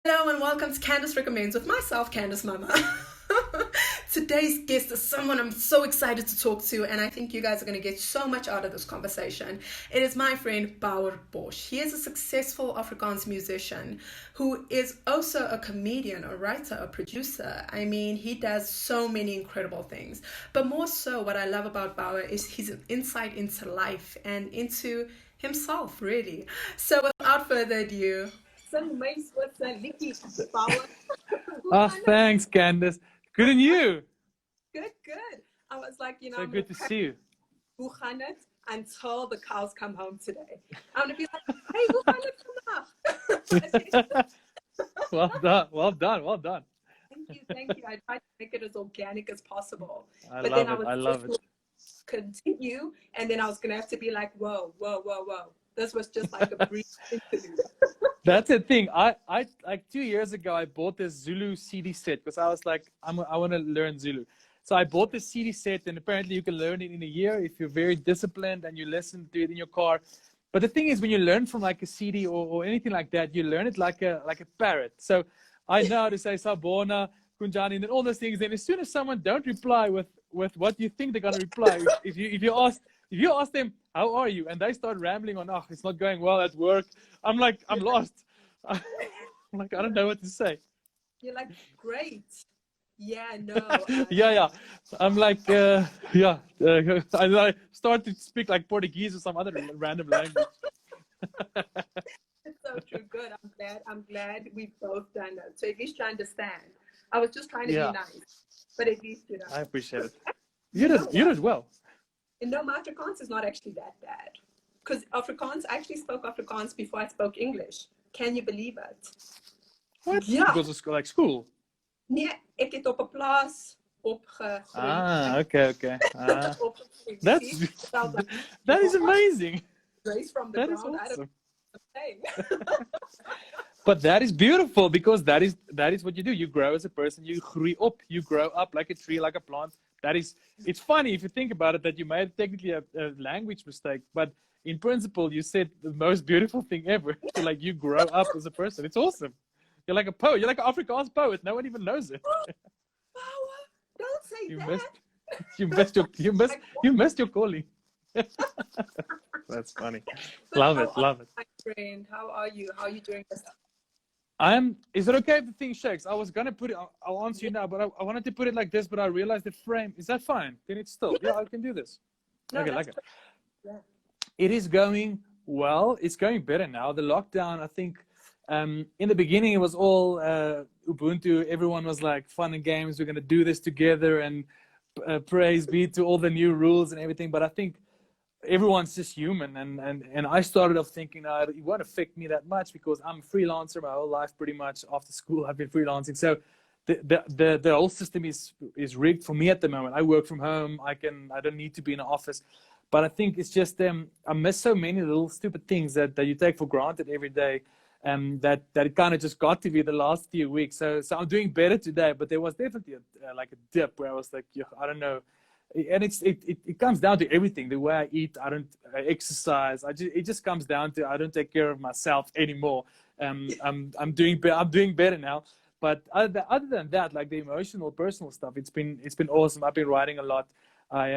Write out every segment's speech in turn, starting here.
Hello and welcome to Candice Recommends with myself, Candice Mama. Today's guest is someone I'm so excited to talk to, and I think you guys are going to get so much out of this conversation. It is my friend Bouwer Bosch. He is a successful Afrikaans musician who is also a comedian, a writer, a producer. I mean, he does so many incredible things. But more so, what I love about Bouwer is his insight into life and into himself, really. So without further ado, Some mens wat sy liedjies bouwe. Oh, thanks, Candice. Good and you. Good. I was like, So good to see you. hoe gaan het? Until the cows come home today. I'm gonna be like, hey, hoe gaan het vandaag? Well done. Thank you. I tried to make it as organic as possible. I But love then it. I I was love it. continue, and then I was gonna have to be like, whoa. This was just like a brief interlude. That's the thing. I like 2 years ago, I bought this Zulu CD set because I was like, I want to learn Zulu. So I bought this CD set, and apparently you can learn it in a year if you're very disciplined and you listen to it in your car. But the thing is, when you learn from like a CD or anything like that, you learn it like a parrot. So I know how to say Sabona, Kunjani, and all those things. And as soon as someone don't reply with what you think they're gonna reply, if you ask them how are you, and they start rambling on, oh, it's not going well at work, I'm like, I'm lost. I'm like, I don't know what to say. You're like, great. Yeah, no. Yeah. I'm like, I start to speak like Portuguese or some other random language. It's so true. Good. I'm glad we've both done that. So at least you understand. I was just trying to be nice, but at least you know. I appreciate it. You did well. And no, my Afrikaans is not actually that bad. Because Afrikaans, I actually spoke Afrikaans before I spoke English. Can you believe it? What? Yeah. Because of school, like school? Nee, ek het op 'n plaas opgegroeid. Okay. That is amazing. Raised from the That ground. is I don't awesome. know. But that is beautiful because that is what you do. You grow as a person. You groei up. You grow up like a tree, like a plant. It's funny if you think about it that you made technically a language mistake, but in principle you said the most beautiful thing ever. So like you grow up as a person. It's awesome. You're like a poet. You're like an Afrikaans poet. No one even knows it. Bouwer, don't say You that. missed your calling. That's funny. Love it. My friend, how are you? How are you doing this? Is it okay if the thing shakes? I was gonna put it. I'll answer you now, but I wanted to put it like this, but I realized the frame. Is that fine? Then it's still. Yeah, I can do this. No, Okay, like it. Yeah. It is going well. It's going better now. The lockdown, I think, in the beginning it was all Ubuntu. Everyone was like fun and games. We're gonna do this together, and praise be to all the new rules and everything. But I think everyone's just human, and I started off thinking it won't affect me that much because I'm a freelancer my whole life. Pretty much after school I've been freelancing, so the whole system is rigged for me at the moment. I work from home. I don't need to be in an office, but I think it's just I miss so many little stupid things that you take for granted every day, that it kind of just got to be the last few weeks. So I'm doing better today, but there was definitely like a dip where I was like, I don't know. And it comes down to everything. The way I eat, I don't exercise. It just comes down to I don't take care of myself anymore. I'm doing better now. But other than that, like the emotional, personal stuff, it's been awesome. I've been writing a lot. I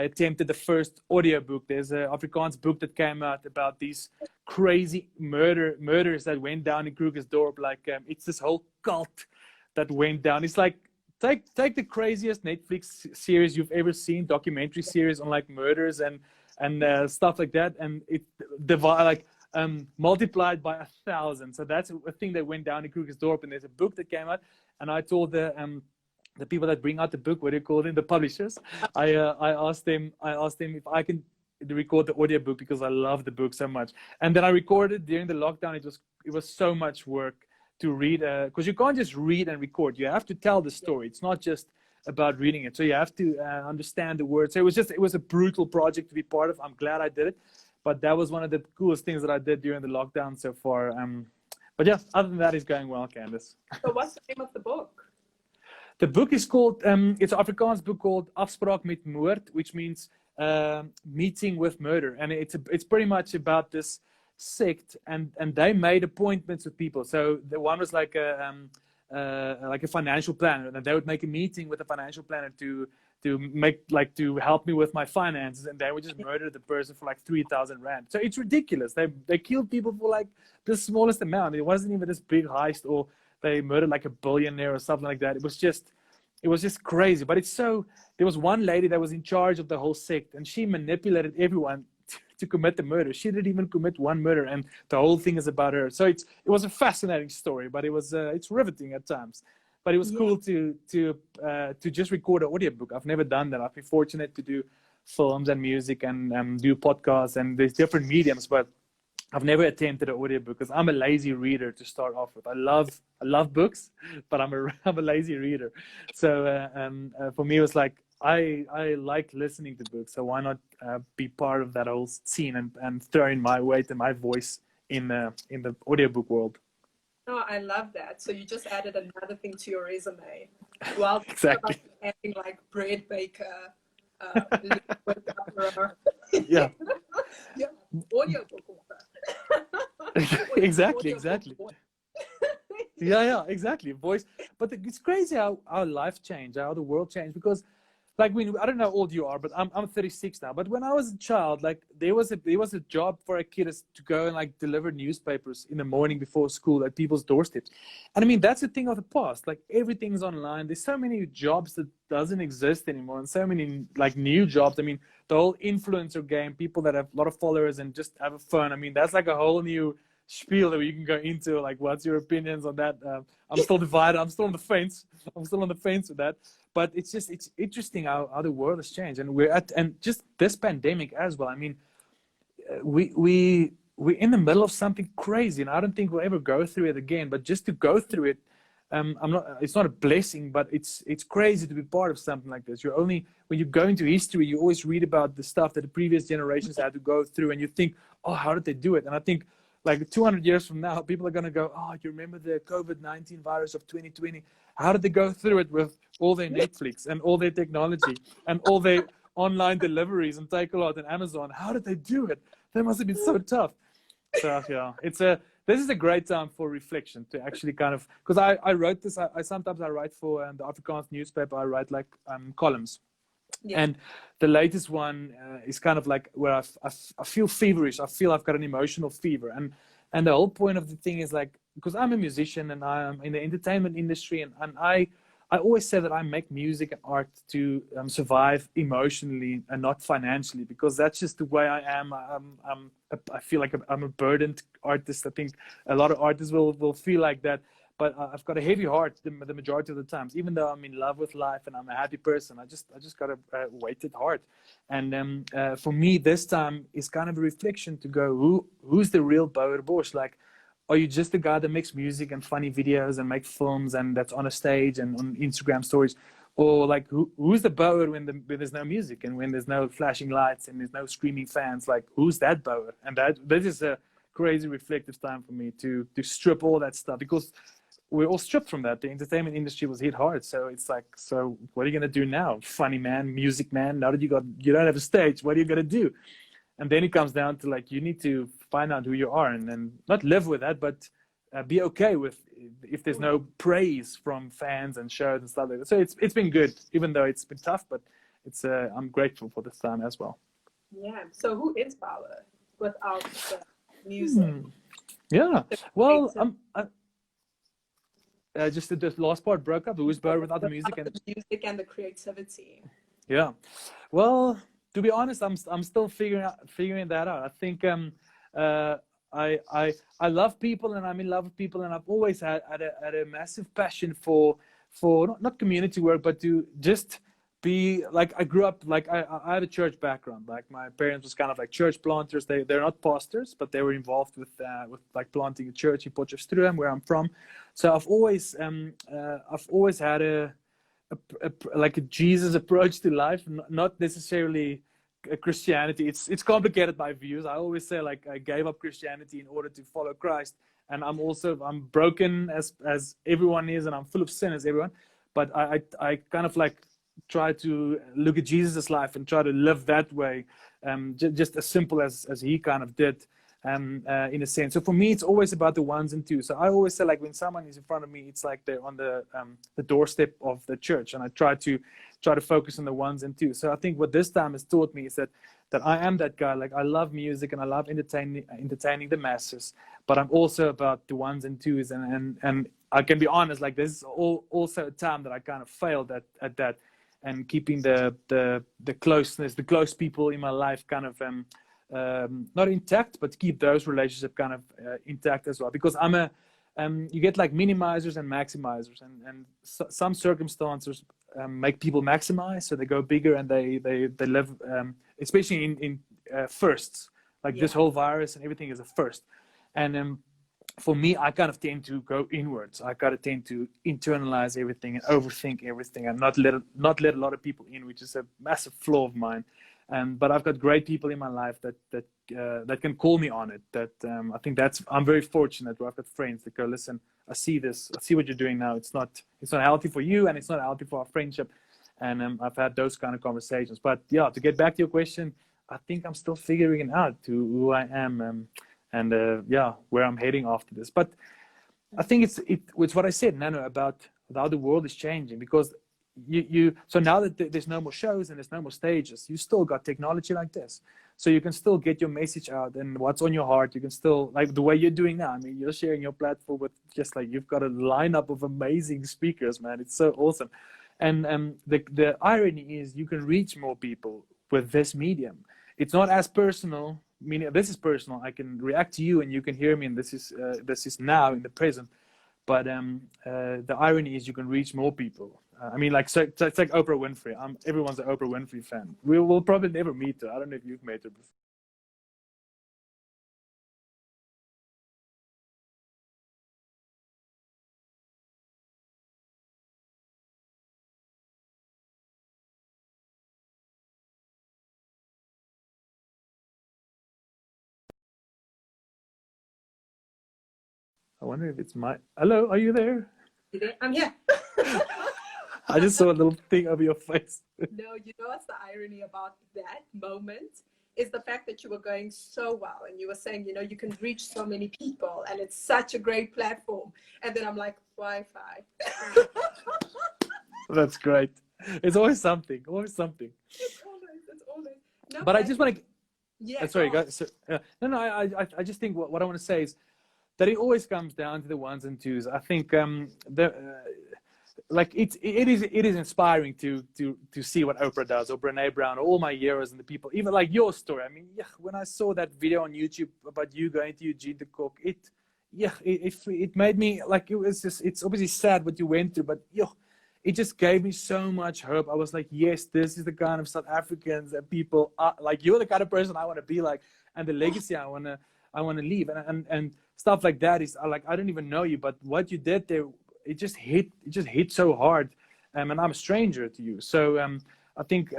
attempted the first audiobook. There's an Afrikaans book that came out about these crazy murders that went down in Krugersdorp. Like it's this whole cult that went down. It's like Take the craziest Netflix series you've ever seen, documentary series on like murders and stuff like that, and it multiplied by 1,000. So that's a thing that went down in Krugersdorp. And there's a book that came out, and I told the people that bring out the book, what do you call them, the publishers. I asked them if I can record the audiobook because I love the book so much, and then I recorded during the lockdown. It was so much work to read, because you can't just read and record. You have to tell the story. It's not just about reading it. So you have to understand the words. So it was a brutal project to be part of. I'm glad I did it, but that was one of the coolest things that I did during the lockdown so far. But yeah, other than that, it's going well, Candice. So what's the name of the book? The book is called, it's an Afrikaans book called Afspraak met Moord, which means meeting with murder. And it's pretty much about this sect, and they made appointments with people. So the one was like a financial planner, and they would make a meeting with a financial planner to help me with my finances, and they would just murder the person for like 3,000 rand. So it's ridiculous. They killed people for like the smallest amount. It wasn't even this big heist, or they murdered like a billionaire or something like that. It was just crazy. But there was one lady that was in charge of the whole sect, and she manipulated everyone to commit the murder. She didn't even commit one murder, and the whole thing is about her. So it was a fascinating story, but it's riveting at times. But it was cool to just record an audiobook. I've never done that. I've been fortunate to do films and music and do podcasts, and there's different mediums, but I've never attempted an audiobook because I'm a lazy reader to start off with. I love books, but I'm a lazy reader. So for me, it was like I like listening to books. So why not be part of that whole scene and throw in my weight and my voice in the audiobook world. Oh, I love that. So you just added another thing to your resume. Well, exactly. Adding like bread baker, liquid coverer. Yeah. Yeah. Audiobook author. Exactly. Yeah, exactly. Voice. But it's crazy how life changed, how the world changed, because like I don't know how old you are, but I'm 36 now. But when I was a child, like there was a job for a kid to go and like deliver newspapers in the morning before school at people's doorsteps. And I mean, that's a thing of the past. Like everything's online. There's so many jobs that doesn't exist anymore, and so many like new jobs. I mean, the whole influencer game, people that have a lot of followers and just have a phone. I mean, that's like a whole new spiel that you can go into. Like, what's your opinions on that? I'm still divided. I'm still on the fence. With that. But it's interesting how the world has changed, and just this pandemic as well. I mean, we're in the middle of something crazy, and I don't think we'll ever go through it again. But just to go through it, it's not a blessing, but it's crazy to be part of something like this. When you go into history, you always read about the stuff that the previous generations had to go through, and you think, oh, how did they do it? And I think like 200 years from now, people are going to go, oh, you remember the COVID-19 virus of 2020? How did they go through it with all their Netflix and all their technology and all their online deliveries and Takealot and Amazon? How did they do it? They must have been so tough. So yeah, this is a great time for reflection, to actually kind of, because I wrote this. I sometimes write for the Afrikaans newspaper. I write like columns. Yeah. And the latest one is kind of like where I feel feverish. I feel I've got an emotional fever. And the whole point of the thing is like, because I'm a musician and I'm in the entertainment industry, and I always say that I make music and art to survive emotionally and not financially, because that's just the way I am. I feel like I'm a burdened artist. I think a lot of artists will feel like that. But I've got a heavy heart the majority of the times. Even though I'm in love with life and I'm a happy person, I just got a weighted heart. And for me, this time is kind of a reflection to go, who's the real Bouwer Bosch? Like, are you just the guy that makes music and funny videos and make films and that's on a stage and on Instagram stories? Or like, who's the Bouwer when there's no music and when there's no flashing lights and there's no screaming fans? Like, who's that Bouwer? And this is a crazy reflective time for me to strip all that stuff, because we're all stripped from that. The entertainment industry was hit hard. So it's like, so what are you going to do now? Funny man, music man, now that you don't have a stage, what are you going to do? And then it comes down to like, you need to find out who you are and not live with that, but be okay with if there's no praise from fans and shows and stuff like that. So it's been good, even though it's been tough, but I'm grateful for this time as well. Yeah. So who is Bouwer without the music? Yeah. Well, just the last part broke up. Who is Bouwer without the music and the music and the creativity? Yeah. Well, to be honest, I'm still figuring that out. I think I love people and I'm in love with people, and I've always had a massive passion for not community work, but to just be like, I grew up like I have a church background. Like my parents was kind of like church planters. They're not pastors, but they were involved with like planting a church in Potchefstroom, where I'm from. So I've always had a like a Jesus approach to life, not necessarily Christianity. It's complicated, my views. I always say like I gave up Christianity in order to follow Christ, and I'm broken as everyone is, and I'm full of sin as everyone. But I kind of like try to look at Jesus' life and try to live that way, just as simple as he kind of did. in a sense. So for me, it's always about the ones and twos. So I always say, like, when someone is in front of me, it's like they're on the doorstep of the church, and I try to focus on the ones and twos. So I think what this time has taught me is that I am that guy. Like, I love music and I love entertaining the masses, but I'm also about the ones and twos. And I can be honest, like, this is also a time that I kind of failed at that, and keeping the closeness, the close people in my life kind of not intact, but keep those relationships kind of intact as well. Because I'm you get like minimizers and maximizers, and some circumstances make people maximize, so they go bigger and they live, especially in firsts. Like, this whole virus and everything is a first, and for me, I kind of tend to go inwards. I kind of tend to internalize everything and overthink everything, and not let a lot of people in, which is a massive flaw of mine. But I've got great people in my life that can call me on it. That I think I'm very fortunate. I've got friends that go, listen, I see this. I see what you're doing now. It's not healthy for you, and it's not healthy for our friendship. And I've had those kind of conversations. But yeah, to get back to your question, I think I'm still figuring out to who I am. And where I'm heading after this. But I think it's what I said, Nano, about how the world is changing, because so now that there's no more shows and there's no more stages, you still got technology like this, so you can still get your message out and what's on your heart. You can still, like the way you're doing now. I mean, you're sharing your platform with just like, you've got a lineup of amazing speakers, man. It's so awesome. And the irony is you can reach more people with this medium. It's not as personal. Meaning, this is personal. I can react to you and you can hear me, and this is now in the present. But the irony is you can reach more people. I mean, like, so it's like Oprah Winfrey. Everyone's an Oprah Winfrey fan. We will probably never meet her. I don't know if you've met her before. I wonder if it's my... Hello, are you there? I'm here. I just saw a little thing over your face. No, you know what's the irony about that moment? Is the fact that you were going so well, and you were saying, you know, you can reach so many people and it's such a great platform. And then I'm like, Wi-Fi. That's great. It's always something, It's always. No, But I just want to... Yeah. Sorry, guys. So, no. I just think what I want to say is that it always comes down to the ones and twos. I think like it is inspiring to see what Oprah does, or Brene Brown, all my heroes and the people, even like your story. I mean, when I saw that video on YouTube about you going to Eugene to cook, it made me, like, it's obviously sad what you went through, but it just gave me so much hope. I was like, yes, this is the kind of South Africans and people are, like, you're the kind of person I want to be like, and the legacy I want to leave, and stuff like that is like, I don't even know you, but what you did there, it just hit so hard, and I'm a stranger to you. So I think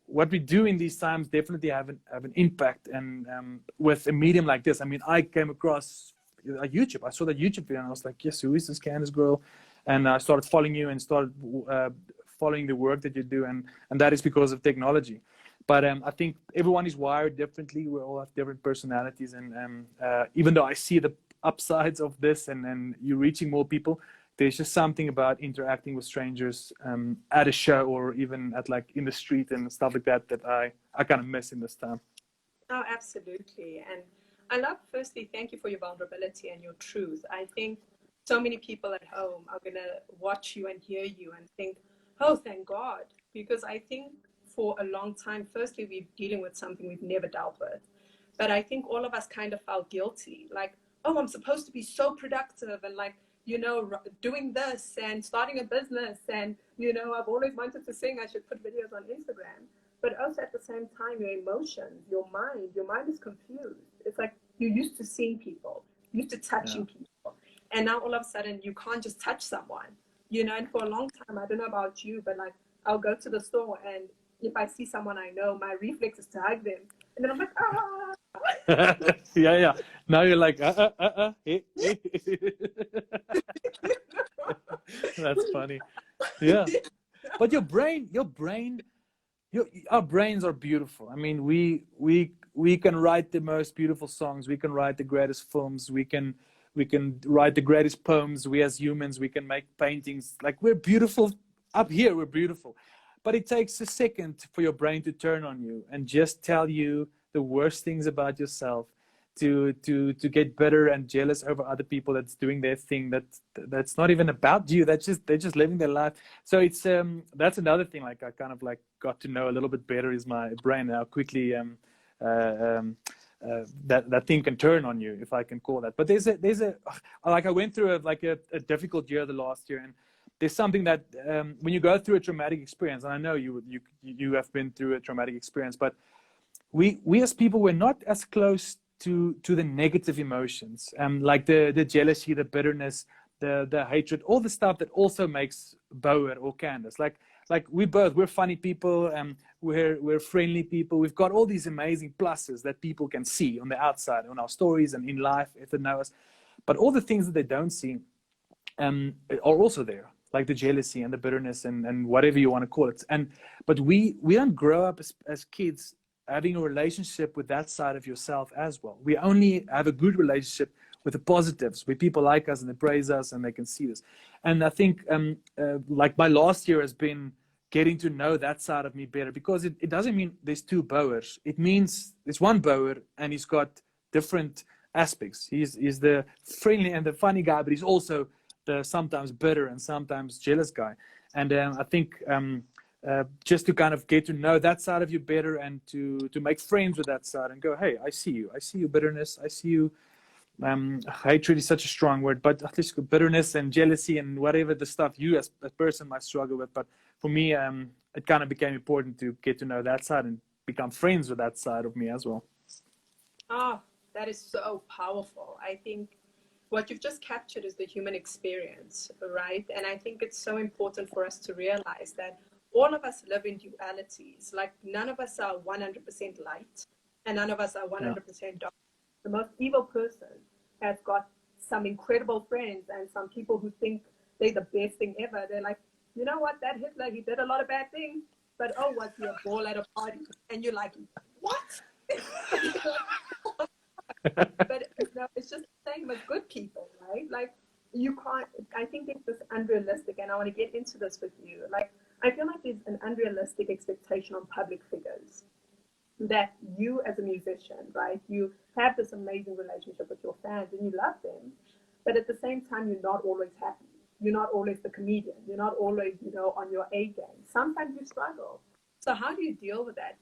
what we do in these times definitely have an impact, and with a medium like this. I mean, I came across YouTube. I saw that YouTube video and I was like, yes, who is this Candice girl? And I started following you and started following the work that you do, and that is because of technology. But I think everyone is wired differently. We all have different personalities, and even though I see the upsides of this and you reaching more people, there's just something about interacting with strangers at a show, or even at, like, in the street and stuff like that, that I kind of miss in this time. Oh, absolutely. And I love, firstly, thank you for your vulnerability and your truth. I think so many people at home are going to watch you and hear you and think, oh, thank God. Because I think for a long time, firstly, we're dealing with something we've never dealt with. But I think all of us kind of felt guilty. Like, oh, I'm supposed to be so productive and, like, you know, doing this and starting a business. And, you know, I've always wanted to sing. I should put videos on Instagram. But also at the same time, your emotions, your mind is confused. It's like you're used to seeing people, used to touching people. And now all of a sudden you can't just touch someone, you know. And for a long time, I don't know about you, but, like, I'll go to the store, and if I see someone I know, my reflex is to hug them. And then I'm like, ah. Yeah. Now you're like, That's funny. Yeah. But our brains are beautiful. I mean, we we can write the most beautiful songs, we can write the greatest films, we can write the greatest poems. We as humans, we can make paintings. Like, we're beautiful up here, we're beautiful. But it takes a second for your brain to turn on you and just tell you the worst things about yourself, to get bitter and jealous over other people that's doing their thing, that's not even about you. They're just living their life. So it's that's another thing, like, I kind of like got to know a little bit better, is my brain, how quickly that thing can turn on you, if I can call that. But there's a like, I went through a difficult year the last year, and there's something that when you go through a traumatic experience, and I know you have been through a traumatic experience, but we as people, we're not as close to the negative emotions, like the jealousy, the bitterness, the hatred, all the stuff that also makes Bouwer or Candice. Like we're funny people, and we're friendly people. We've got all these amazing pluses that people can see on the outside, on our stories and in life if they know us. But all the things that they don't see are also there, like the jealousy and the bitterness and whatever you want to call it. But we don't grow up as kids having a relationship with that side of yourself as well. We only have a good relationship with the positives, where people like us and they praise us and they can see this. And I think like my last year has been getting to know that side of me better, because it doesn't mean there's two Bouwers. It means there's one Bouwer, and he's got different aspects. He's the friendly and the funny guy, but he's also the sometimes bitter and sometimes jealous guy. And I think just to kind of get to know that side of you better, and to make friends with that side and go, hey, I see you bitterness, I see you. Hatred is such a strong word, but at least bitterness and jealousy and whatever the stuff you as a person might struggle with. But for me, it kind of became important to get to know that side and become friends with that side of me as well. Oh, that is so powerful. I think what you've just captured is the human experience, right? And I think it's so important for us to realize that all of us live in dualities. Like, none of us are 100% light, and none of us are 100% dark. The most evil person has got some incredible friends and some people who think they're the best thing ever. They're like, you know what, that Hitler, he did a lot of bad things, but oh, was he a ball at a party? And you're like, what? But it's just the same as good people, right? Like, you can't, I think it's just unrealistic, and I want to get into this with you. Like, I feel like there's an unrealistic expectation on public figures, that you as a musician, right, you have this amazing relationship with your fans and you love them, but at the same time, you're not always happy. You're not always the comedian. You're not always, on your A game. Sometimes you struggle. So how do you deal with that?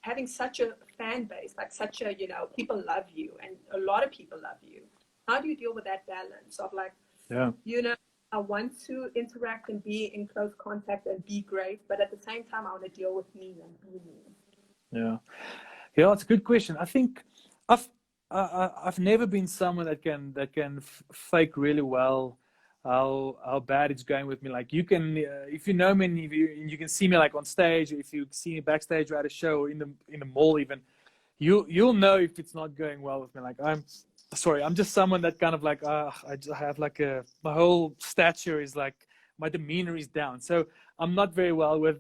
Having such a fan base, like such a, people love you and a lot of people love you. How do you deal with that balance of like, I want to interact and be in close contact and be great, but at the same time, I want to deal with me and be me. Yeah, it's a good question. I think I've never been someone that can fake really well how bad it's going with me. Like, you can, if you know me, and you can see me like on stage, or if you see me backstage or at a show, or in the mall even, you'll know if it's not going well with me. Like, I'm just someone that kind of like, I have like my whole stature is like, my demeanor is down. So I'm not very well with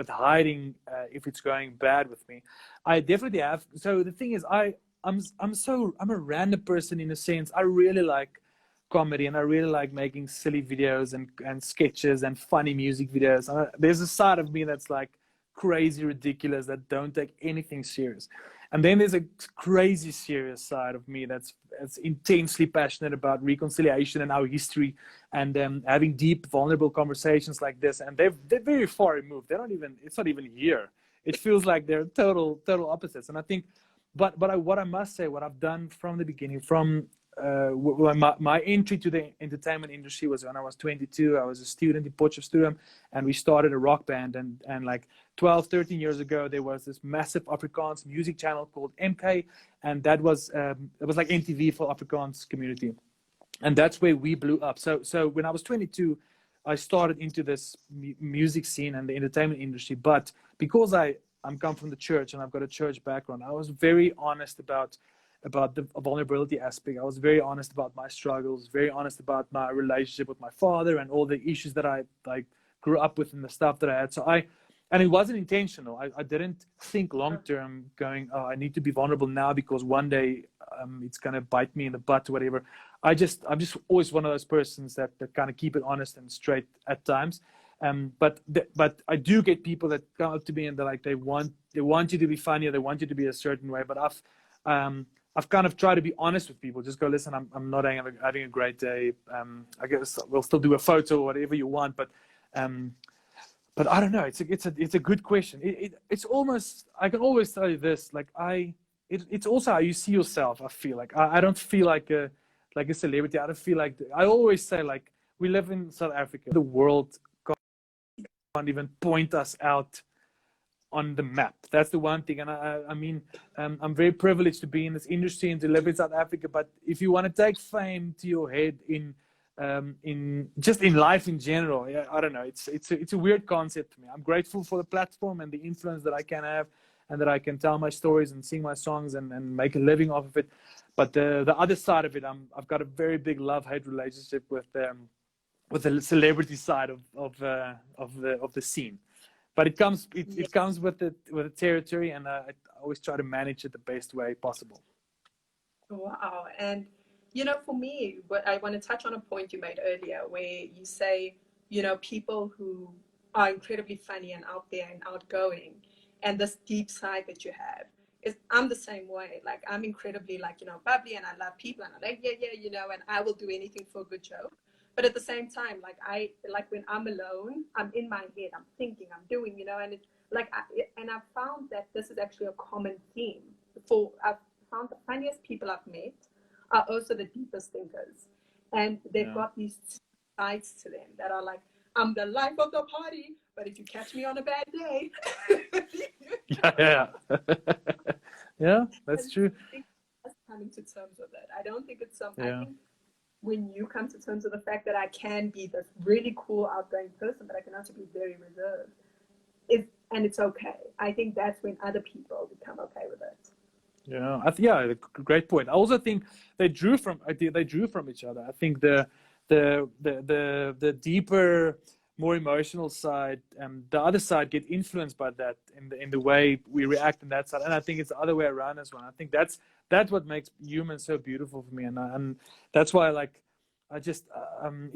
hiding if it's going bad with me. I definitely have. So the thing is, I'm a random person in a sense. I really like comedy, and I really like making silly videos and sketches and funny music videos. There's a side of me that's like crazy ridiculous, that don't take anything serious. And then there's a crazy serious side of me that's intensely passionate about reconciliation and our history, and having deep, vulnerable conversations like this. And they're very far removed. It's not even here. It feels like they're total opposites. And I think, but what I must say, what I've done from the beginning, from my entry to the entertainment industry was when I was 22. I was a student in Potchefstroom, and we started a rock band. And like 12, 13 years ago, there was this massive Afrikaans music channel called MK, and it was like MTV for Afrikaans community, and that's where we blew up. So when I was 22, I started into this music scene and the entertainment industry. But because I'm come from the church and I've got a church background, I was very honest about the vulnerability aspect. I was very honest about my struggles, very honest about my relationship with my father and all the issues that I like grew up with and the stuff that I had. So and it wasn't intentional. I didn't think long term, going, oh, I need to be vulnerable now because one day it's gonna bite me in the butt or whatever. I'm just always one of those persons that kind of keep it honest and straight at times. But I do get people that come up to me and they're like, they want you to be funny, or they want you to be a certain way. But I've kind of tried to be honest with people. Just go, listen, I'm not having a great day. I guess we'll still do a photo or whatever you want. But I don't know. It's a good question. It's almost, I can always tell you this. Like it's also how you see yourself. I feel like I don't feel like a celebrity. I don't feel like, I always say, like, we live in South Africa. The world can't even point us out on the map. That's the one thing. And I mean, I'm very privileged to be in this industry and to live in South Africa. But if you want to take fame to your head in just in life in general, yeah, I don't know. It's a weird concept to me. I'm grateful for the platform and the influence that I can have, and that I can tell my stories and sing my songs and make a living off of it. But the other side of it, I've got a very big love-hate relationship with the celebrity side of the scene. But it comes with the territory, and I always try to manage it the best way possible. Wow. And, you know, for me, what I want to touch on a point you made earlier, where you say, you know, people who are incredibly funny and out there and outgoing, and this deep side that you have, is I'm the same way. Like, I'm incredibly, like, you know, bubbly, and I love people, and I'm like, yeah, you know, and I will do anything for a good joke. But at the same time, like when I'm alone, I'm in my head, I'm thinking, I'm doing, you know, and it's like, I've found that this is actually a common theme. I've found the funniest people I've met are also the deepest thinkers. And they've got these sides to them that are like, I'm the life of the party, but if you catch me on a bad day. Yeah, that's true. I think that's coming to terms with it. I don't think it's something. I think when you come to terms with the fact that I can be this really cool, outgoing person, but I can also be very reserved, and it's okay. I think that's when other people become okay with it. Yeah, great point. I also think they drew from each other. I think the deeper, more emotional side, the other side get influenced by that in the way we react in that side. And I think it's the other way around as well. I think that's what makes humans so beautiful for me, and that's why it's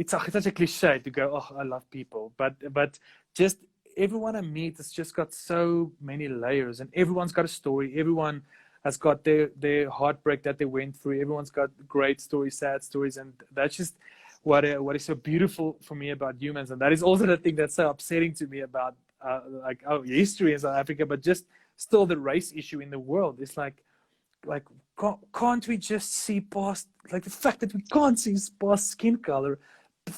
such a cliche to go, oh, I love people, but just everyone I meet has just got so many layers, and everyone's got a story. Everyone has got their heartbreak that they went through. Everyone's got great stories, sad stories, and that's just what is so beautiful for me about humans. And that is also the thing that's so upsetting to me about like our history in South Africa, but just still the race issue in the world. It's like can't we just see past, like, the fact that we can't see past skin color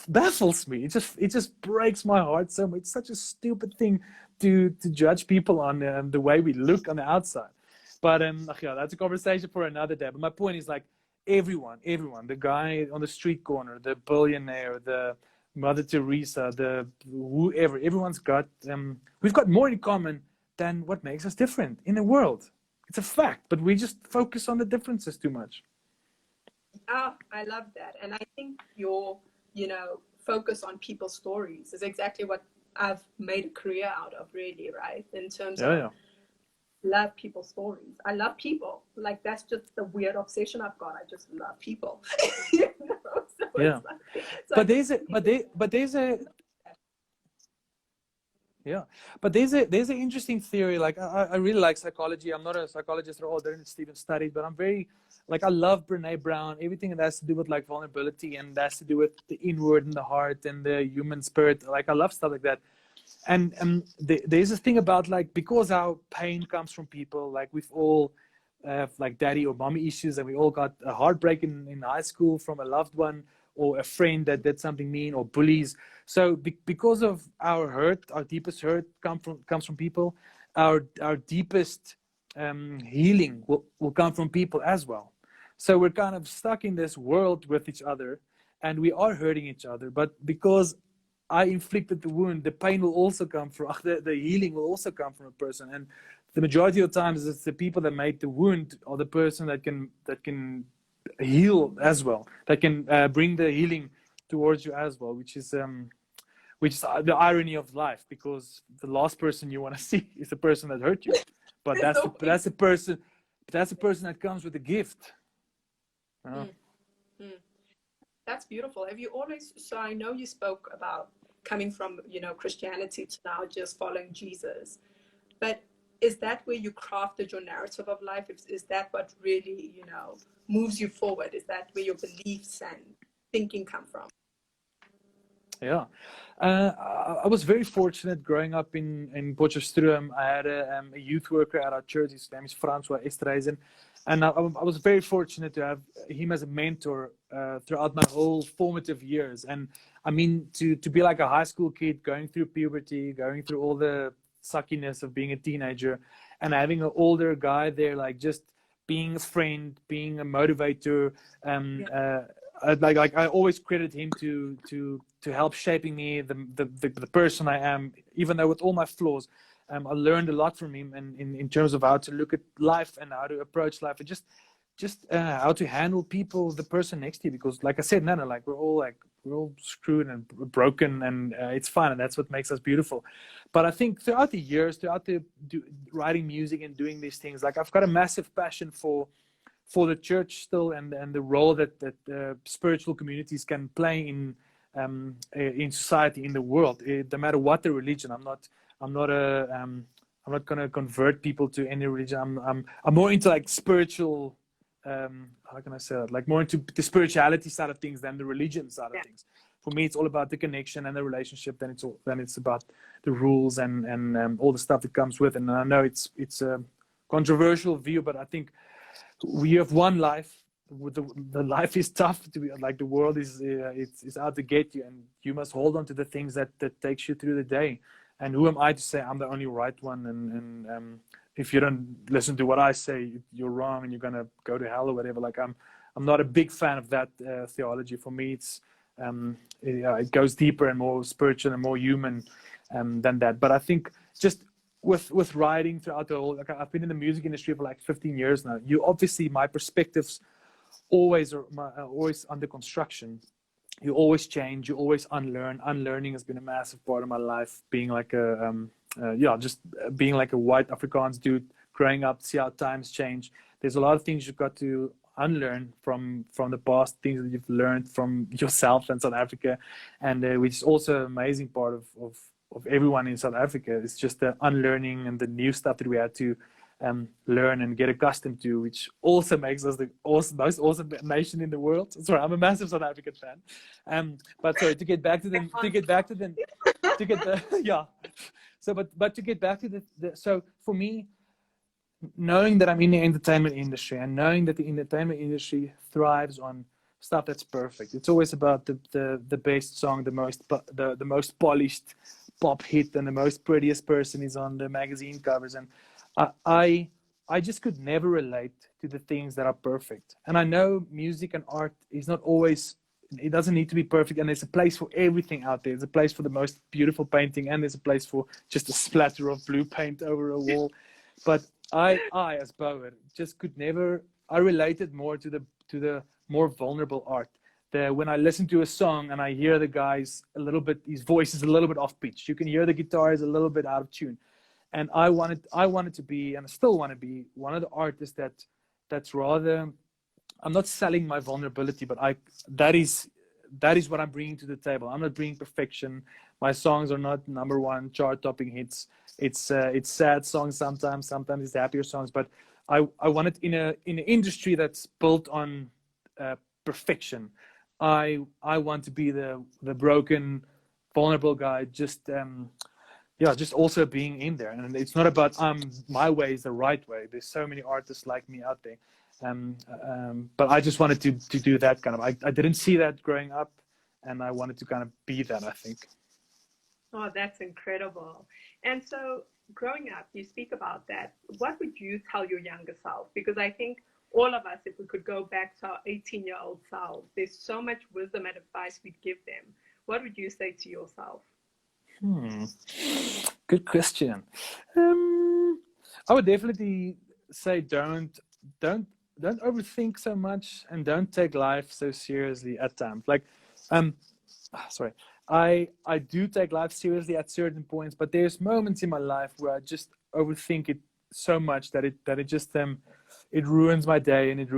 baffles me. It just breaks my heart so much. It's such a stupid thing to judge people on the way we look on the outside. But that's a conversation for another day. But my point is, like, everyone, the guy on the street corner, the billionaire, the Mother Teresa, the whoever, everyone's got we've got more in common than what makes us different in the world. It's a fact, but we just focus on the differences too much. Oh, I love that. And I think your, focus on people's stories is exactly what I've made a career out of, really, right? In terms of love people's stories. I love people. Like, that's just the weird obsession I've got. I just love people. But there's an interesting theory. Like, I really like psychology. I'm not a psychologist at all. I didn't even study, but I'm very, like, I love Brene Brown. Everything that has to do with, like, vulnerability, and that has to do with the inward and the heart and the human spirit. Like, I love stuff like that. And there's this thing about, like, because our pain comes from people, like, we've all have, like, daddy or mommy issues, and we all got a heartbreak in high school from a loved one, or a friend that did something mean, or bullies. So because of our hurt, our deepest hurt comes from people, our deepest healing will come from people as well. So we're kind of stuck in this world with each other, and we are hurting each other. But because I inflicted the wound, the pain will also come from, the healing will also come from a person. And the majority of times, it's the people that made the wound, or the person that can heal as well, that can bring the healing towards you as well, which is which is the irony of life, because the last person you want to see is the person that hurt you. But that's the person that comes with a gift. That's beautiful. Have you always, so I know you spoke about coming from, Christianity to now just following Jesus, but is that where you crafted your narrative of life? Is that what really, moves you forward? Is that where your beliefs and thinking come from? Yeah, I was very fortunate growing up in Potchefstroom. I had a youth worker at our church. His name is Francois Estreisen, and I was very fortunate to have him as a mentor throughout my whole formative years. And I mean, to be like a high school kid going through puberty, going through all the suckiness of being a teenager, and having an older guy there, like just being a friend, being a motivator. Like I always credit him to help shaping me the person I am, even though with all my flaws. I learned a lot from him, and in terms of how to look at life and how to approach life, and just how to handle people, the person next to you. Because like I said, Nana, like we're all screwed and broken, and it's fun, and that's what makes us beautiful. But I think throughout the years, writing music and doing these things, like I've got a massive passion for the church still, and the role that spiritual communities can play in society, in the world, no matter what the religion. I'm not going to convert people to any religion. I'm more into like spiritual, how can I say that? Like more into the spirituality side of things than the religion side of things. For me, it's all about the connection and the relationship. Then it's about the rules and all the stuff that comes with it. And I know it's a controversial view, but I think we have one life. The life is tough. Like the world is it's out to get you, and you must hold on to the things that takes you through the day. And who am I to say I'm the only right one? And if you don't listen to what I say, you're wrong, and you're gonna go to hell or whatever. Like I'm not a big fan of that theology. For me, it's it goes deeper and more spiritual and more human than that. But I think just with writing throughout the whole, like I've been in the music industry for like 15 years now. My perspectives always are always under construction. You always change, you always unlearn. Unlearning has been a massive part of my life, being like just being like a white Afrikaans dude growing up, see how times change. There's a lot of things you've got to unlearn from the past, things that you've learned from yourself and South Africa, and which is also an amazing part of everyone in South Africa. It's just the unlearning and the new stuff that we had to learn and get accustomed to, which also makes us the most awesome nation in the world. Sorry, I'm a massive South African fan. But sorry, to get back to the yeah. So, but to get back to so for me, knowing that I'm in the entertainment industry and knowing that the entertainment industry thrives on stuff that's perfect. It's always about the best song, the most polished pop hit, and the most prettiest person is on the magazine covers. And I just could never relate to the things that are perfect. And I know music and art is not always, it doesn't need to be perfect, and there's a place for everything out there. There's a place for the most beautiful painting, and there's a place for just a splatter of blue paint over a wall. But I as Bouwer just could never, I related more to the more vulnerable art. When I listen to a song and I hear the guy's his voice is a little bit off pitch. You can hear the guitar is a little bit out of tune. And I wanted to be, and I still want to be, one of the artists that's rather, I'm not selling my vulnerability, but that is what I'm bringing to the table. I'm not bringing perfection. My songs are not number one chart-topping hits. It's sad songs sometimes it's happier songs. But I want it in an industry that's built on perfection. I want to be the broken, vulnerable guy. Just also being in there. And it's not about my way is the right way. There's so many artists like me out there. But I just wanted to do that kind of. I didn't see that growing up, and I wanted to kind of be that, I think. Oh, that's incredible. And so growing up, you speak about that. What would you tell your younger self? Because I think all of us, if we could go back to our 18-year-old selves, there's so much wisdom and advice we'd give them. What would you say to yourself? Good question. I would definitely say don't overthink so much, and don't take life so seriously at times. Like sorry, I do take life seriously at certain points, but there's moments in my life where I just overthink it so much that it just it ruins my day, and it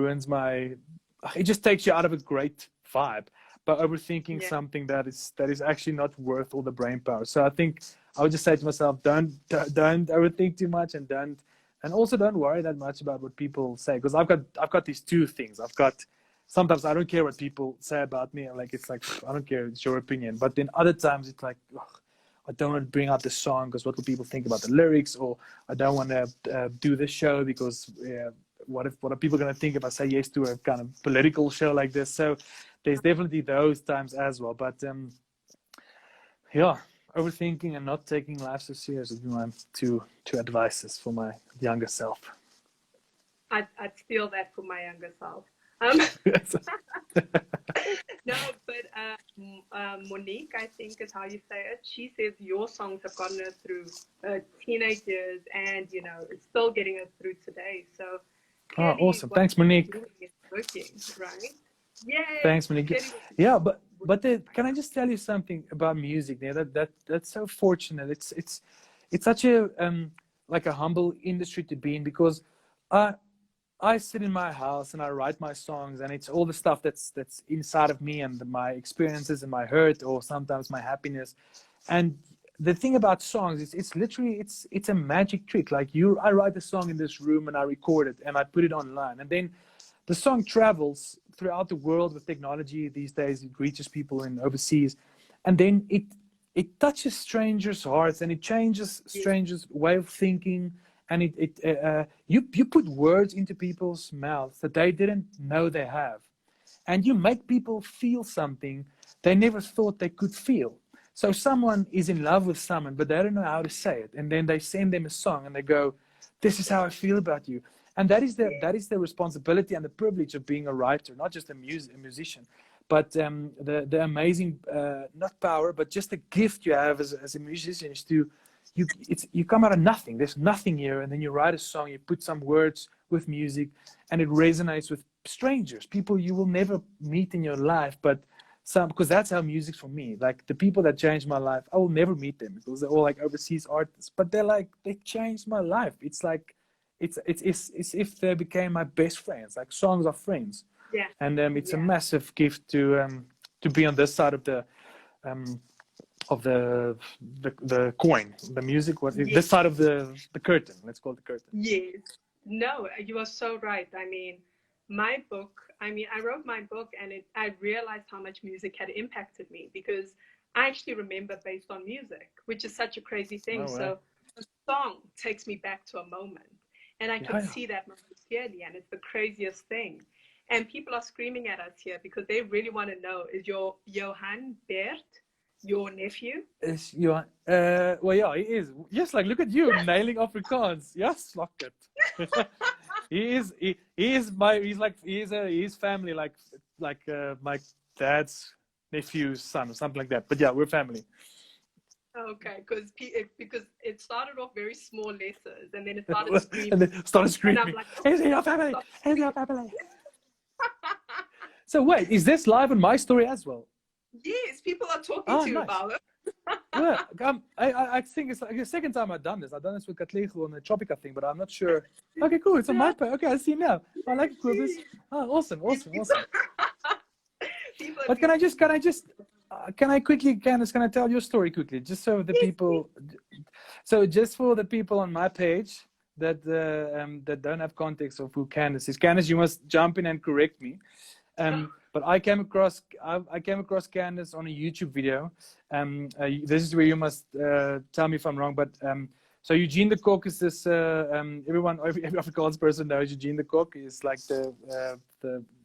just takes you out of a great vibe by overthinking Yeah. something that is actually not worth all the brain power. So I think I would just say to myself, don't overthink too much, and also don't worry that much about what people say, because I've got these two things. Sometimes I don't care what people say about me. Like, it's like, I don't care, it's your opinion. But then other times it's like, ugh, I don't want to bring out this song because what will people think about the lyrics? Or I don't want to do this show because what are people going to think if I say yes to a kind of political show like this? So there's definitely those times as well. But yeah, overthinking and not taking life so serious would be my two advices for my younger self. I'd steal that for my younger self. No, but Monique, I think is how you say it. She says your songs have gotten her through teenage years, and it's still getting her through today. So, Oh, awesome! Thanks, Monique. It's working, right? Yay! Thanks, Monique. Yeah, but can I just tell you something about music? There, that's so fortunate. It's such a like a humble industry to be in, because I sit in my house and I write my songs, and it's all the stuff that's inside of me, and my experiences and my hurt, or sometimes my happiness. And the thing about songs is it's literally it's a magic trick. Like, I write a song in this room and I record it and I put it online, and then the song travels throughout the world with technology these days. It reaches people in overseas, and then it touches strangers' hearts, and it changes strangers' way of thinking. And you put words into people's mouths that they didn't know they have, and you make people feel something they never thought they could feel. So someone is in love with someone, but they don't know how to say it, and then they send them a song and they go, "This is how I feel about you." And that is the responsibility and the privilege of being a writer, not just a musician, but the amazing not power, but just the gift you have as a musician is to. You come out of nothing. There's nothing here, and then you write a song. You put some words with music, and it resonates with strangers, people you will never meet in your life, but because that's how music's for me. Like, the people that changed my life, I will never meet them because they're all like overseas artists, but they changed my life. It's like it's if they became my best friends. Like, songs are friends. Yeah. And it's a massive gift to be on this side of the coin, the music. This side of the curtain, let's call it the curtain. Yes. No, you are so right. I mean, I wrote my book, and I realized how much music had impacted me, because I actually remember based on music, which is such a crazy thing. Oh, wow. So a song takes me back to a moment, and I could see that moment clearly, and it's the craziest thing. And people are screaming at us here because they really want to know, is your Johan Bert your nephew? Is Johan? Well, yeah, he is. Yes, like, look at you nailing Afrikaans. Yes, fuck it. He is family, like my dad's nephew's son or something like that. But yeah, we're family. Okay, because it started off very small letters, and then it started screaming. And then started screaming. And I'm like, Is he your family? Is he your family? So wait, is this live on my story as well? Yes, people are talking to you about it. Yeah, I think it's like the second time I've done this. I've done this with Katlego on the Tropica thing, but I'm not sure. Okay, cool. It's on my page. Okay, I see now. I like it, Kobus. Oh, awesome. But can I quickly, Candice, can I tell your story quickly, just so the people, just for the people on my page that don't have context of who Candice is. Candice, you must jump in and correct me. But I came across Candice on a YouTube video. This is where you must tell me if I'm wrong. But so Eugene de Kok is this. Every Afrikaans person knows Eugene de Kok is like the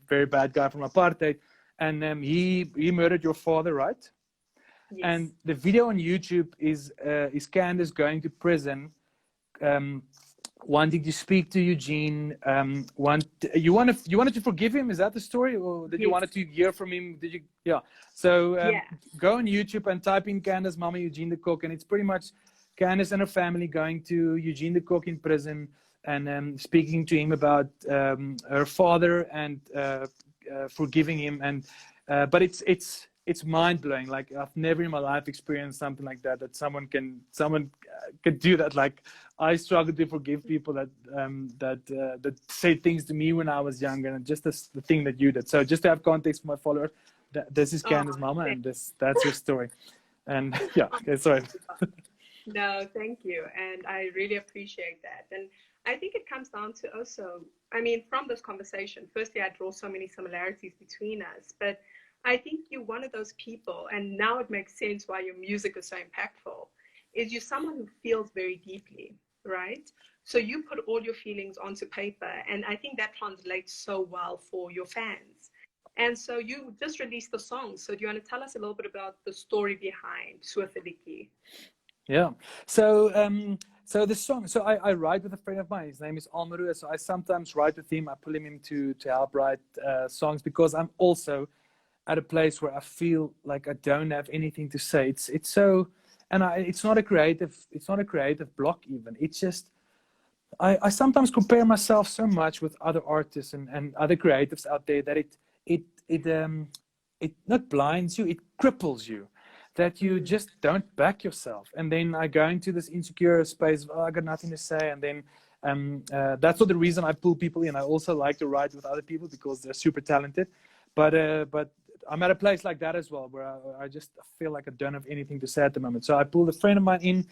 very bad guy from apartheid, and he murdered your father, right? Yes. And the video on YouTube is Candice going to prison. Wanting to speak to Eugene, you wanted to forgive him? Is that the story, or did you wanted to hear from him? Did you? Yeah. So go on YouTube and type in Candice Mama Eugene de Kok, and it's pretty much Candice and her family going to Eugene de Kok in prison and speaking to him about her father and forgiving him. And but it's it's mind-blowing. Like, I've never in my life experienced something like that, that someone could do that. Like, I struggle to forgive people that said things to me when I was younger, and just the thing that you did. So just to have context for my followers, this is Candice Mama, and that's her story. And yeah, okay, sorry. No, thank you. And I really appreciate that. And I think it comes down to also, I mean, from this conversation, firstly, I draw so many similarities between us, but I think you're one of those people, and now it makes sense why your music is so impactful, is you're someone who feels very deeply, right? So you put all your feelings onto paper, and I think that translates so well for your fans. And so you just released the song. So do you want to tell us a little bit about the story behind Swifiliki? Yeah. So the song. So I write with a friend of mine. His name is Almaru. So I sometimes write with him. I pull him in to help write songs, because I'm also at a place where I feel like I don't have anything to say. It's so, and it's not a creative block even. It's just I sometimes compare myself so much with other artists and other creatives out there that it not blinds you, it cripples you, that you just don't back yourself. And then I go into this insecure space of, oh, I got nothing to say. And then that's not the reason I pull people in. I also like to write with other people because they're super talented. But I'm at a place like that as well, where I just feel like I don't have anything to say at the moment. So I pulled a friend of mine in,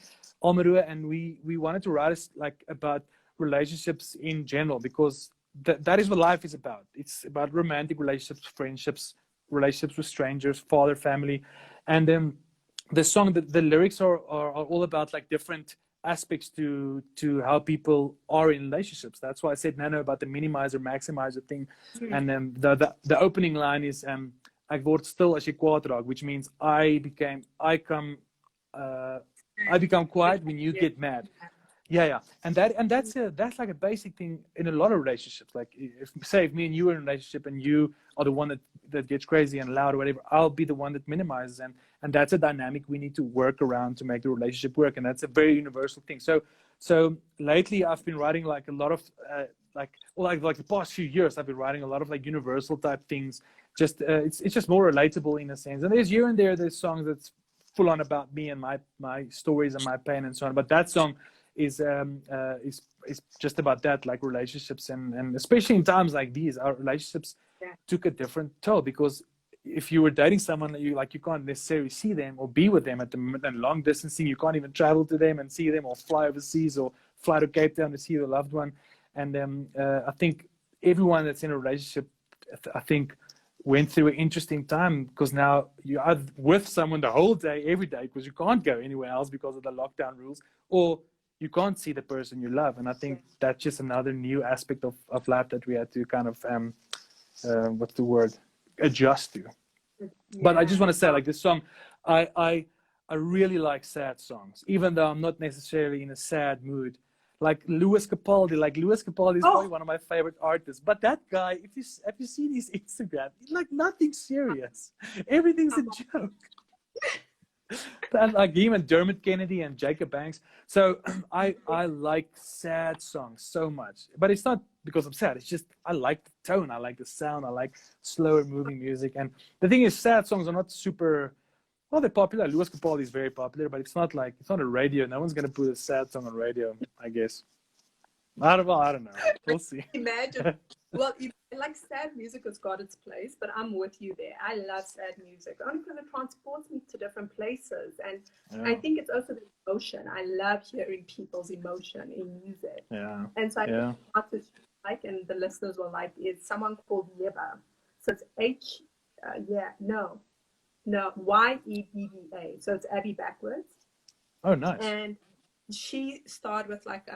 Almarua, and we wanted to write like about relationships in general, because that is what life is about. It's about romantic relationships, friendships, relationships with strangers, father, family. And then the song, the lyrics are all about like different aspects to how people are in relationships. That's why I said Nano about the minimizer maximizer thing. And then the opening line is ek word stil as jy kwaad raak, which means I become quiet when you get mad. Yeah. And that's like a basic thing in a lot of relationships. Like, if me and you are in a relationship and you are the one that gets crazy and loud or whatever, I'll be the one that minimizes, and that's a dynamic we need to work around to make the relationship work. And that's a very universal thing. So lately I've been writing like a lot of like the past few years I've been writing a lot of like universal type things. Just it's just more relatable in a sense. And there's here and there's songs that's full on about me and my stories and my pain and so on. But that song is just about that, like relationships, and especially in times like these, our relationships took a different toll, because if you were dating someone that you can't necessarily see them or be with them at the moment, and long distancing, you can't even travel to them and see them, or fly overseas or fly to Cape Town to see your loved one. And I think everyone that's in a relationship, I think, went through an interesting time, because now you are with someone the whole day, every day, because you can't go anywhere else because of the lockdown rules, or you can't see the person you love. And I think that's just another new aspect of life that we had to kind of what's the word, adjust to. But I just want to say, like, this song, I really like sad songs, even though I'm not necessarily in a sad mood. Like Lewis Capaldi is probably one of my favorite artists. But that guy, if you see his Instagram, like, nothing serious. Everything's a joke. And like him and Dermot Kennedy and Jacob Banks. So I like sad songs so much. But it's not because I'm sad. It's just I like the tone. I like the sound. I like slower moving music. And the thing is, sad songs are not super... Well, they're popular. Lewis Capaldi is very popular, but it's not a radio. No one's gonna put a sad song on radio, I guess. I don't know. We'll see. Imagine. Well, like, sad music has got its place, but I'm with you there. I love sad music only because it transports me to different places, and I think it's also the emotion. I love hearing people's emotion in music. Yeah. And so I think artists like, and the listeners will like, is someone called Yeba. So it's Yebba. So it's Abby backwards. Oh, nice. And she starred with like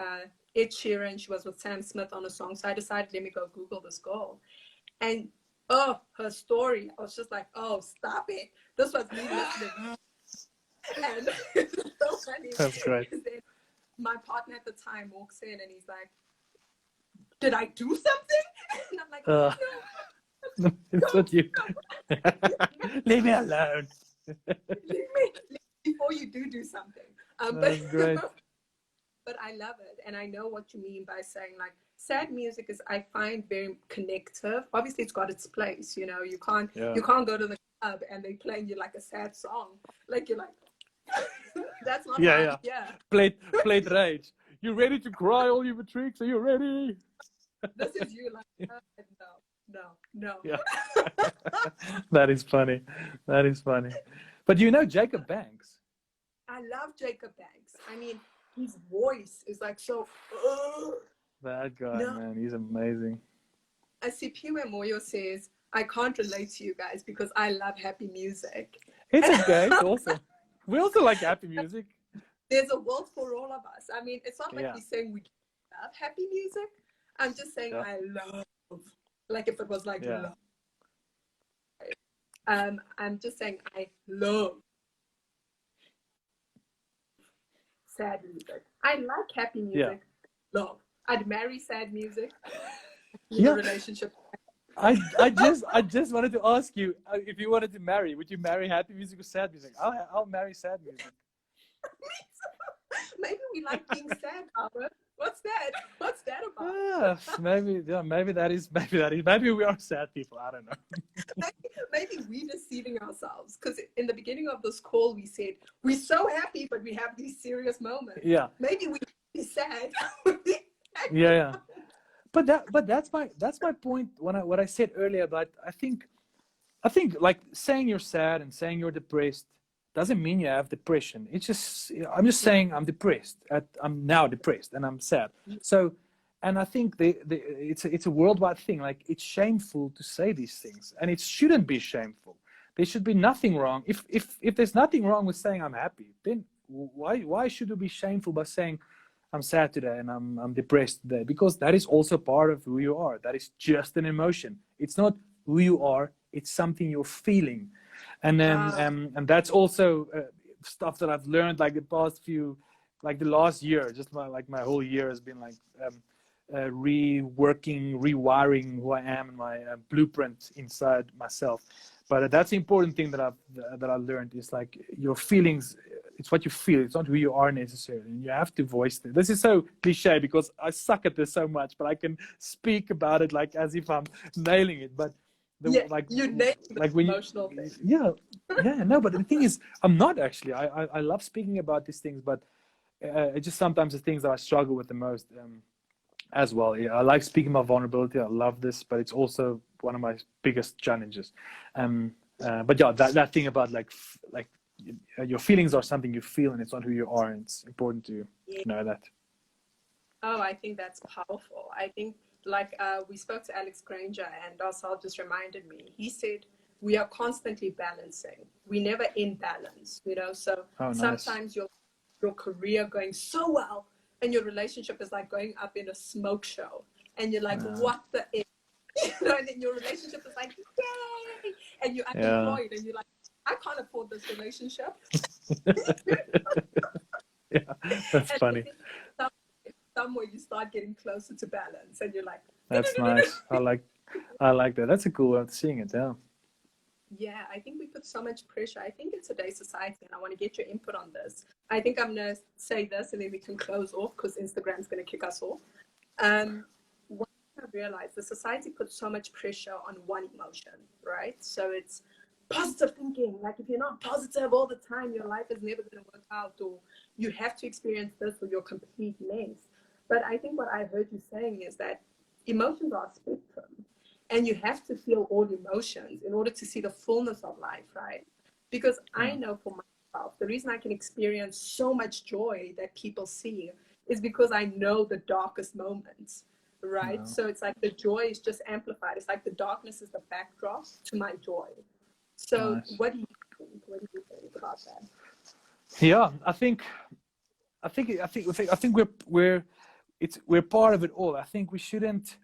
Ed Sheeran. She was with Sam Smith on a song. So I decided, let me go Google this girl. And her story, I was just like, oh, stop it. This was me listening. And it's so funny. That's great. Then my partner at the time walks in and he's like, did I do something? And I'm like, no. It's not you. Leave me alone. Leave me before you do something. That's great. But I love it, and I know what you mean by saying, like, sad music is, I find, very connective. Obviously, it's got its place. You know, you can't go to the and they playing you like a sad song. Like you're like, that's not Yeah, how, yeah. yeah. Played rage. You ready to cry, all you tricks? Are you ready? This is you like, no. Yeah. That is funny. That is funny. But you know Jacob Banks? I love Jacob Banks. I mean, his voice is like so. That guy, No. man, he's amazing. I see Piwe Moyo says, I can't relate to you guys because I love happy music. It's okay. It's awesome. We also like happy music. There's a world for all of us. I mean, it's not like Yeah. we're saying we love happy music. I'm just saying Yeah. I love. Like if it was like Yeah. love. I'm just saying I love sad music. I like happy music. Love. I'd marry sad music. In a relationship. I just wanted to ask you if you wanted to marry, would you marry happy music or sad music? I'll marry sad music. Maybe we like being sad, Albert. What's that? What's that about? Maybe maybe we are sad people. I don't know. Maybe we're deceiving ourselves because in the beginning of this call we said we're so happy, but we have these serious moments. Yeah. Maybe we be sad. Yeah. But that's my point what I said earlier. But I think like saying you're sad and saying you're depressed doesn't mean you have depression. It's just I'm just saying I'm depressed. I'm now depressed and I'm sad. So, and I think it's a worldwide thing. Like it's shameful to say these things, and it shouldn't be shameful. There should be nothing wrong. If there's nothing wrong with saying I'm happy, then why should it be shameful by saying I'm sad today and I'm depressed today? Because that is also part of who you are. That is just an emotion. It's not who you are. It's something you're feeling. And then and that's also stuff that I've learned like the past few, like the last year, just my whole year has been like rewiring who I am and my blueprint inside myself. But that's the important thing that I learned is like your feelings. It's what you feel. It's not who you are necessarily. And you have to voice it. This is so cliche because I suck at this so much, but I can speak about it like as if I'm nailing it. But you nailed the emotional thing. No, but the thing is, I'm not actually. I love speaking about these things, but it's just sometimes the things that I struggle with the most as well. Yeah, I like speaking about vulnerability. I love this, but it's also one of my biggest challenges. But yeah, that thing about like your feelings are something you feel, and it's not who you are. And it's important to know that. Oh, I think that's powerful. I think like we spoke to Alex Granger, and Darcel just reminded me. He said we are constantly balancing. We never in balance, you know. So sometimes your career going so well, and your relationship is like going up in a smoke show, and you're like, what the F? You know, and then your relationship is like, yay, and you're unemployed, and you're like, I can't afford this relationship. Yeah, that's funny. Somewhere you start getting closer to balance, and you're like, that's nice. I like that. That's a cool way of seeing it. Yeah, I think we put so much pressure. I think in today's society, and I want to get your input on this. I think I'm going to say this, and then we can close off because Instagram's going to kick us off. What I realized, the society puts so much pressure on one emotion, right? So it's positive thinking. Like if you're not positive all the time, your life is never going to work out, or you have to experience this or you're complete mess. But I think what I heard you saying is that emotions are a spectrum, and you have to feel all emotions in order to see the fullness of life, right? Because I know for myself, the reason I can experience so much joy that people see is because I know the darkest moments, right? Wow. So it's like the joy is just amplified. It's like the darkness is the backdrop to my joy. So nice. What do you think? What do you think about that? Yeah, I think we're part of it all. I think we shouldn't.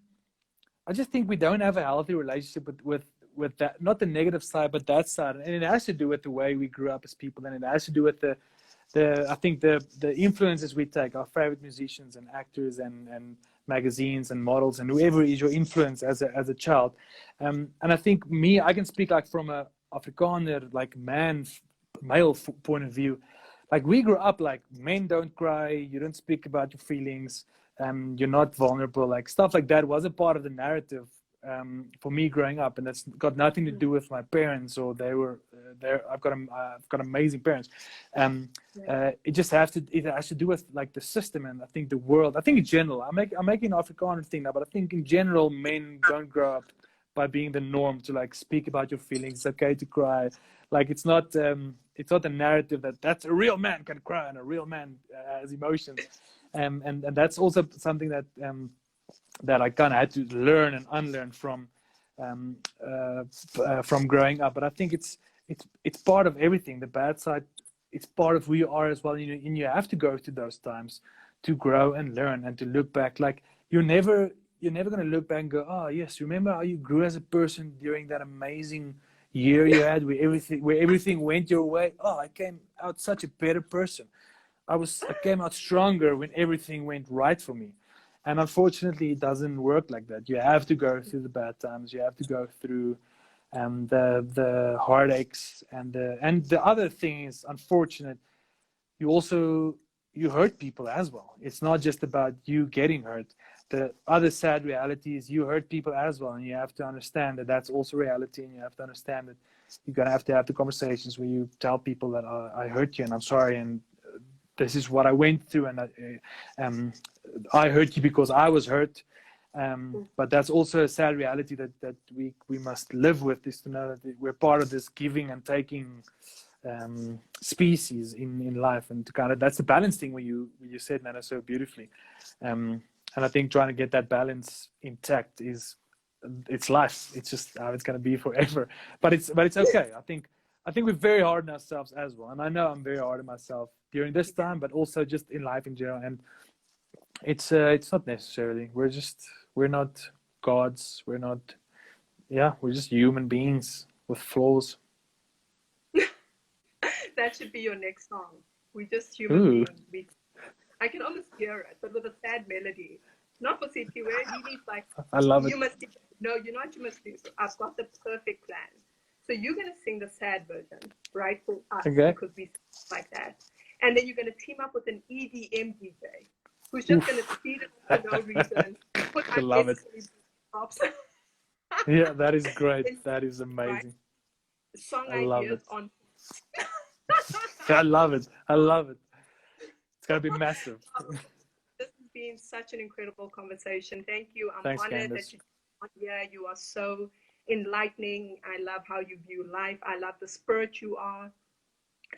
I just think we don't have a healthy relationship with that, not the negative side, but that side, and it has to do with the way we grew up as people, and it has to do with the influences we take, our favorite musicians and actors and magazines and models and whoever is your influence as a child. And I think I can speak like from a Afrikaner, like male point of view. Like we grew up like men don't cry, you don't speak about your feelings, you're not vulnerable, like stuff like that was a part of the narrative for me growing up, and that's got nothing to do with my parents, or they were I've got amazing parents. It just it has to do with like the system, and I think the world. I think in general, I'm making an Afrikaner thing now, but I think in general, men don't grow up by being the norm to like speak about your feelings. It's okay to cry. Like it's not a narrative that's a real man can cry and a real man has emotions, and that's also something that I kind of had to learn and unlearn from growing up. But I think it's part of everything. The bad side, it's part of who you are as well. And you have to go through those times to grow and learn and to look back. Like you're never going to look back and go, oh yes, remember how you grew as a person during that amazing year you had where everything went your way. Oh, I came out such a better person. I came out stronger when everything went right for me. And unfortunately, it doesn't work like that. You have to go through the bad times. You have to go through the heartaches. And the other thing is, unfortunate, you hurt people as well. It's not just about you getting hurt. The other sad reality is you hurt people as well. And you have to understand that that's also reality. And you have to understand that you're going to have the conversations where you tell people that I hurt you and I'm sorry. And this is what I went through, and I hurt you because I was hurt. But that's also a sad reality that we must live with, is to know that we're part of this giving and taking species in life, and to kind of that's the balance thing where you said, Nana, so beautifully. And I think trying to get that balance intact it's life. It's just how it's going to be forever. But it's okay. I think we're very hard on ourselves as well, and I know I'm very hard on myself during this time, but also just in life in general. And it's not necessarily. We're not gods. We're just human beings with flaws. That should be your next song. We're just human beings. I can almost hear it, but with a sad melody. Not for City, where he needs like. I love it. You must. No, you know what you must do. So I've got the perfect plan. So you're going to sing the sad version, right, for us, okay, because we like that. And then you're going to team up with an EDM DJ who's just going to speed it up for no reason. I love it. Yeah, that is great. That is amazing. Right? Song I love ideas it. on. I love it. I love it. It's going to be massive. This has been such an incredible conversation. Thank you. I'm Thanks, honored Candice. that you're on here. You are so enlightening. I love how you view life. I love the spirit you are.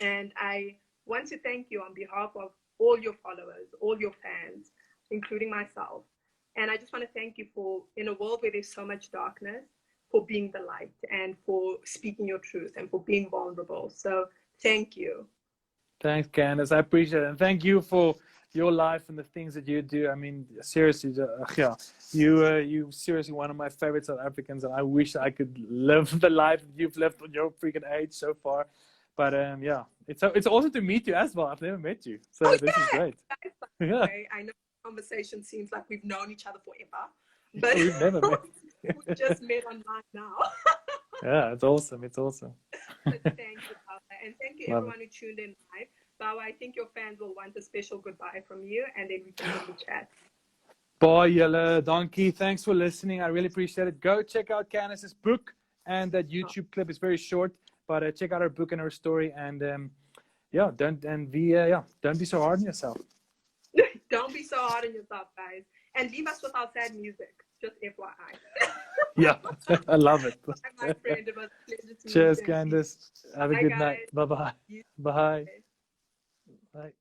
And I want to thank you on behalf of all your followers, all your fans, including myself. And I just want to thank you for, in a world where there's so much darkness, for being the light and for speaking your truth and for being vulnerable. So thank you. Thanks, Candice. I appreciate it. And thank you for your life and the things that you do. I mean, seriously, you seriously one of my favorite South Africans, and I wish I could live the life you've lived on your freaking age so far. But it's awesome to meet you as well. I've never met you, so this is great. Yeah. I know the conversation seems like we've known each other forever, but we've never met. We just met online now. Yeah, it's awesome. It's awesome. But thank you, Bouwer, and thank you everyone who tuned in live. Bouwer, I think your fans will want a special goodbye from you, and then we can really chat. Bye, Yella. Donkey. Thanks for listening. I really appreciate it. Go check out Candice's book, and that YouTube clip is very short, but check out her book and her story. And don't be so hard on yourself. Don't be so hard on yourself, guys, and leave us with our sad music. Just FYI. Yeah, I love it. My friend, it was a pleasure to Cheers, meet you. Candice. Have a good night. Bye-bye. Bye. Bye.